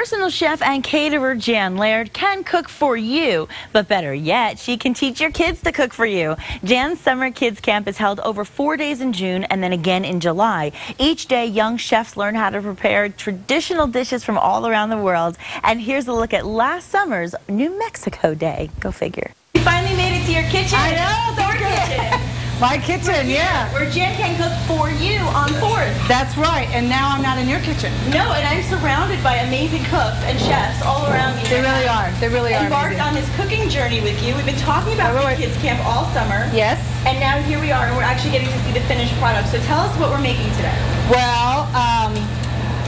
Personal chef and caterer Jan Laird can cook for you, but better yet, she can teach your kids to cook for you. Jan's Summer Kids Camp is held over 4 days in June and then again in July. Each day, young chefs learn how to prepare traditional dishes from all around the world. And here's a look at last summer's New Mexico Day. Go figure. You finally made it to your kitchen. I know, your kitchen. My kitchen, yeah. Where Jan can cook for you on 4th. That's right, and now I'm not in your kitchen. No, and I'm surrounded by amazing cooks and chefs all around me. They really are. They really are embarked amazing. on this cooking journey with you. We've been talking about Kids Camp all summer. Yes. And now here we are, and we're actually getting to see the finished product. So tell us what we're making today. Well,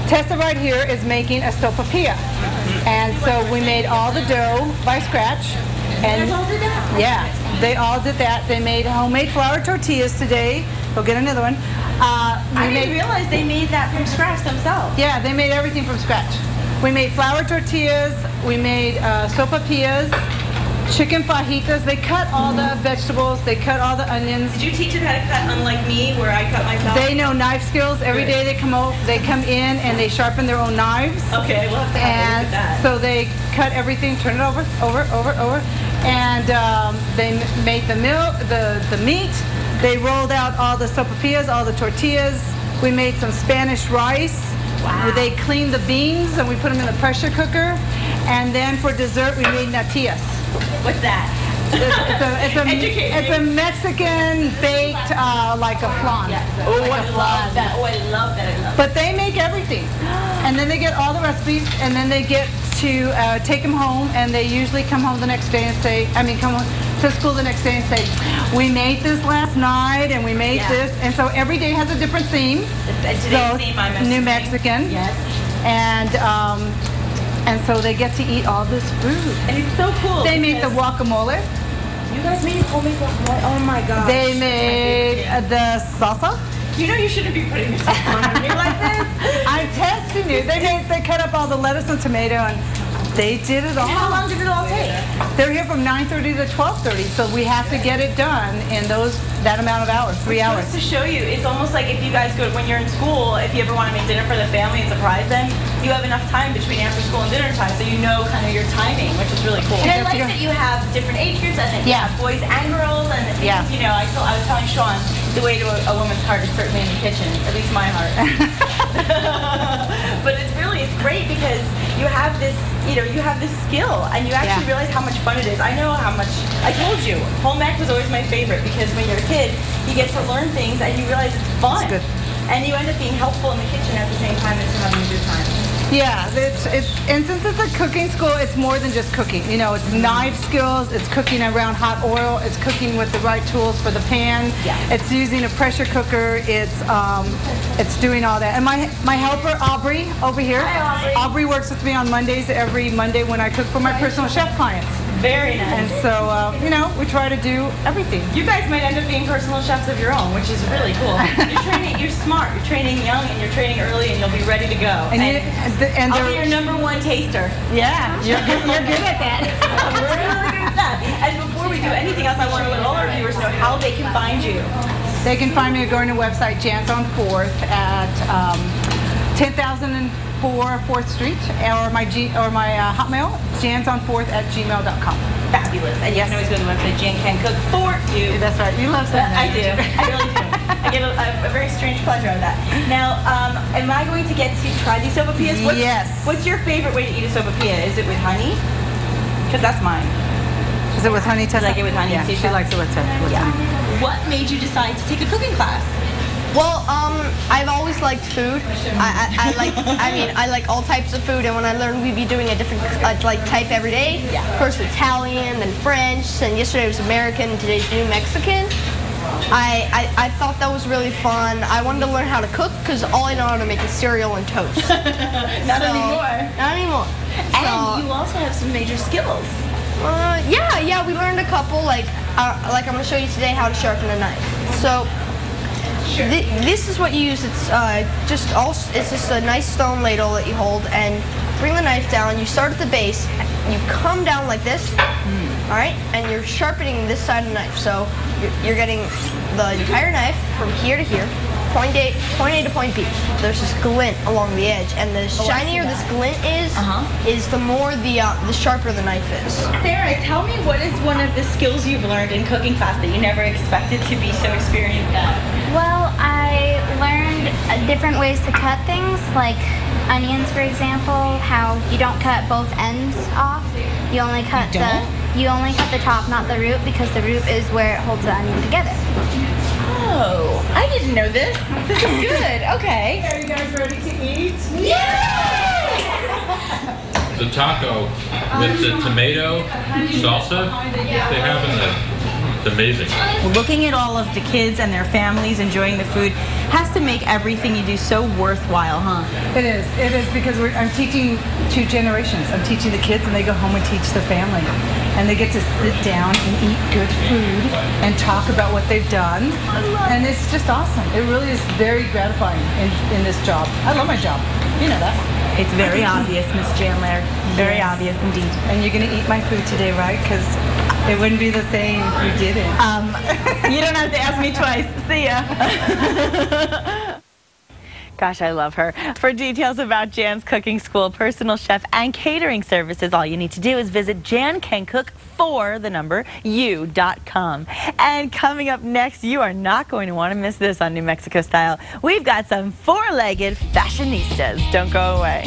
Tessa right here is making a sopapilla. And so we made all the dough by scratch. And all did that? Yeah, they all did that. They made homemade flour tortillas today. Go get another one. I didn't realize they made that from scratch themselves. Yeah, they made everything from scratch. We made flour tortillas. We made sopapillas, chicken fajitas. They cut all the vegetables. They cut all the onions. Did you teach them how to cut, unlike me, where I cut myself? They know knife skills. Every day they come in and they sharpen their own knives. Okay, we'll have to have a look at that. So they cut everything, turn it over, and they made the meat. They rolled out all the sopapillas, all the tortillas. We made some Spanish rice. Wow. They cleaned the beans and we put them in the pressure cooker. And then for dessert, we made natillas. What's that? It's a Mexican baked like a flan. Oh, I love that. Oh, I love that. But they make everything. And then they get all the recipes, and then they get to take them home, and they usually come home the next day and say, come home to school the next day and say, we made this last night, and we made this. And so every day has a different theme. Today's theme, I'm assuming. New Mexican. Yes. And so they get to eat all this food. And it's so cool. They made the guacamole. You guys made homemade guacamole? Oh my gosh. They made the salsa. You know you shouldn't be putting yourself on me like this. I'm testing you. They cut up all the lettuce and tomato, and they did it all. How long did it all take? They're here from 9:30 to 12:30, so we have to get it done in that amount of hours, 3 hours. Just to show you, it's almost like if you guys go, when you're in school, if you ever want to make dinner for the family and surprise them, you have enough time between after school and dinner time, so you know kind of your timing, which is really cool. And I like that you have different age groups. I think you have boys and girls, and you know, I was telling Sean, the way to a woman's heart is certainly in the kitchen, at least my heart. But it's great because you have this, you have this skill, and you actually realize how much fun it is. I know how much. I told you, home ec was always my favorite because when you're a kid, you get to learn things and you realize it's fun. It's good. And you end up being helpful in the kitchen at the same time as having a good time. Yeah, and since it's a cooking school, it's more than just cooking. It's knife skills, it's cooking around hot oil, it's cooking with the right tools for the pan, it's using a pressure cooker, it's doing all that. And my helper, Aubrey, over here. Hi, Aubrey. Aubrey works with me on Mondays, every Monday when I cook for my personal chef clients. Very nice. And so, we try to do everything. You guys might end up being personal chefs of your own, which is really cool. You're smart, you're training young, and you're training early, and you'll be ready to go. And I'll be your #1 taster. Yeah, you're good at that. We're really good at that. And before we do anything else, I want to let all our viewers know how they can find you. They can find me going to the website Jan's on 4th at 10,004 4th Street, or my Hotmail, janson4th@gmail.com. Fabulous. And you can always go to the website, Jan Can Cook for you. That's right. You love that. I do. I really do. I get a very strange pleasure out of that. Now, am I going to get to try these sopapillas? Yes. What's your favorite way to eat a sopapilla? Is it with honey? Because that's mine. Is it with honey, Tessa? I like it with honey. Yeah, she likes it with honey. What made you decide to take a cooking class? Well, I've always liked food. I like all types of food, and when I learned we'd be doing a different type every day, first Italian, then French, and yesterday was American, and today's New Mexican. I thought that was really fun. I wanted to learn how to cook because all I know how to make is cereal and toast. Not anymore. Not anymore. And you also have some major skills. Yeah, we learned a couple. Like I'm going to show you today how to sharpen a knife. So. This is what you use. It's just a nice stone ladle that you hold, and bring the knife down. You start at the base. You come down like this. All right, and you're sharpening this side of the knife. So you're getting the entire knife from here to here. point A to point B. There's this glint along the edge, and the shinier this glint is the more the sharper the knife is. Sarah, tell me, what is one of the skills you've learned in cooking class that you never expected to be so experienced at? Well, I learned different ways to cut things, like onions, for example, how you don't cut both ends off. You only cut the top, not the root, because the root is where it holds the onion together. Oh, I didn't know this. This is good. Okay. Are you guys ready to eat? The taco with the tomato salsa they have in it's amazing. Looking at all of the kids and their families enjoying the food has to make everything you do so worthwhile, huh? It is because I'm teaching 2 generations. I'm teaching the kids and they go home and teach the family. And they get to sit down and eat good food and talk about what they've done. And it's just awesome. It really is very gratifying in this job. I love my job. You know that. It's very obvious, Miss Jan Laird. Very obvious indeed. And you're going to eat my food today, right? Because it wouldn't be the same if you didn't. You don't have to ask me twice. See ya. Gosh, I love her. For details about Jan's cooking school, personal chef, and catering services, all you need to do is visit jancancook4u.com. And coming up next, you are not going to want to miss this on New Mexico Style. We've got some 4-legged fashionistas. Don't go away.